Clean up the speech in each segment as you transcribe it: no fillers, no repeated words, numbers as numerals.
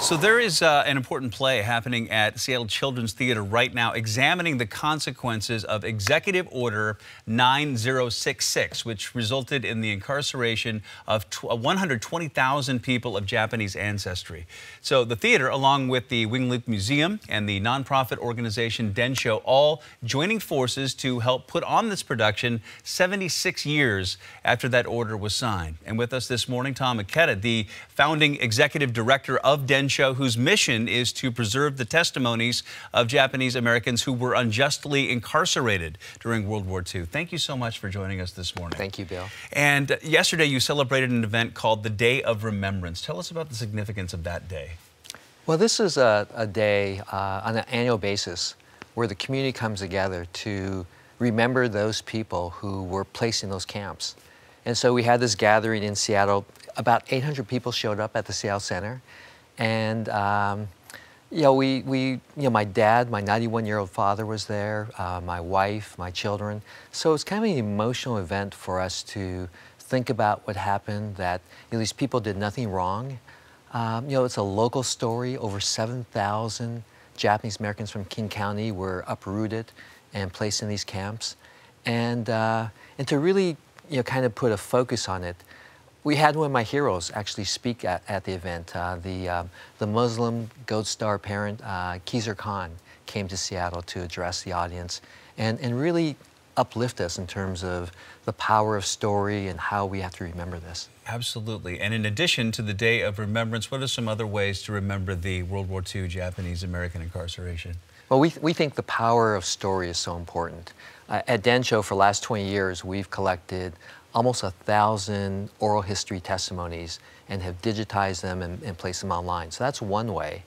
So there is an important play happening at Seattle Children's Theater right now, examining the consequences of Executive Order 9066, which resulted in the incarceration of 120,000 people of Japanese ancestry. So the theater, along with the Wing Luke Museum and the nonprofit organization Densho, all joining forces to help put on this production 76 years after that order was signed. And with us this morning, Tom Ikeda, the founding executive director of Densho, whose mission is to preserve the testimonies of Japanese Americans who were unjustly incarcerated during World War II. Thank you so much for joining us this morning. Thank you, Bill. And yesterday you celebrated an event called the Day of Remembrance. Tell us about the significance of that day. Well, this is a day on an annual basis where the community comes together to remember those people who were placed in those camps. And so we had this gathering in Seattle. About 800 people showed up at the Seattle Center. And, my dad, my 91-year-old father was there, my wife, my children. So it's kind of an emotional event for us to think about what happened, that these people did nothing wrong. It's a local story. Over 7,000 Japanese Americans from King County were uprooted and placed in these camps. And to really, kind of put a focus on it, we had one of my heroes actually speak at the event. The Muslim Gold Star parent, Khizr Khan, came to Seattle to address the audience and really uplift us in terms of the power of story and how we have to remember this. Absolutely. And in addition to the Day of Remembrance, what are some other ways to remember the World War II Japanese American incarceration? Well, we think the power of story is so important. At Densho, for the last 20 years, we've collected almost 1,000 oral history testimonies and have digitized them and placed them online. So that's one way.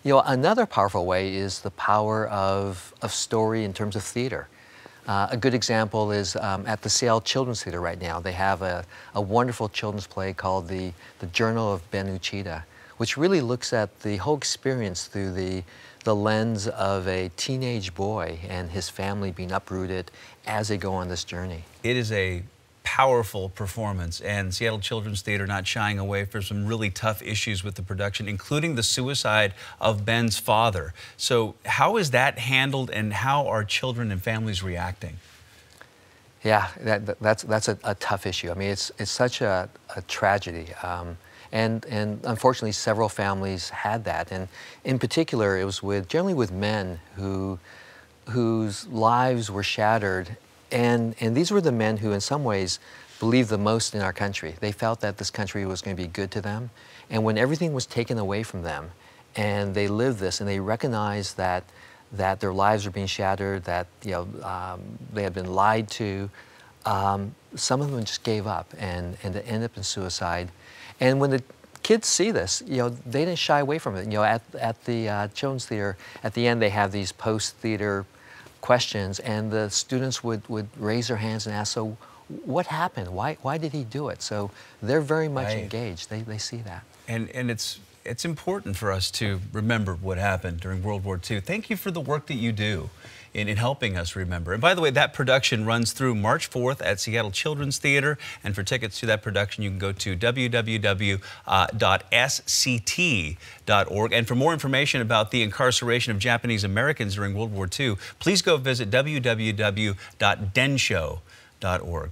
Another powerful way is the power of story in terms of theater. A good example is at the Seattle Children's Theater right now. They have a wonderful children's play called the Journal of Ben Uchida, which really looks at the whole experience through the lens of a teenage boy and his family being uprooted as they go on this journey. It is a powerful performance, and Seattle Children's Theater not shying away from some really tough issues with the production, including the suicide of Ben's father. So how is that handled, and how are children and families reacting? Yeah, that's a tough issue. I mean, it's such a tragedy. And unfortunately, several families had that. And in particular, it was generally with men whose lives were shattered. And these were the men who, in some ways, believed the most in our country. They felt that this country was going to be good to them. And when everything was taken away from them, and they lived this, and they recognized that their lives were being shattered, that they had been lied to, some of them just gave up and ended up in suicide. And when the kids see this, they didn't shy away from it. At the Children's Theater, at the end, they have these post-theater questions, and the students would raise their hands and ask, so what happened? Why did he do it? So they're very much engaged. They see that. And it's important for us to remember what happened during World War II. Thank you for the work that you do in helping us remember. And by the way, that production runs through March 4th at Seattle Children's Theater. And for tickets to that production, you can go to www.sct.org. And for more information about the incarceration of Japanese Americans during World War II, please go visit www.densho.org.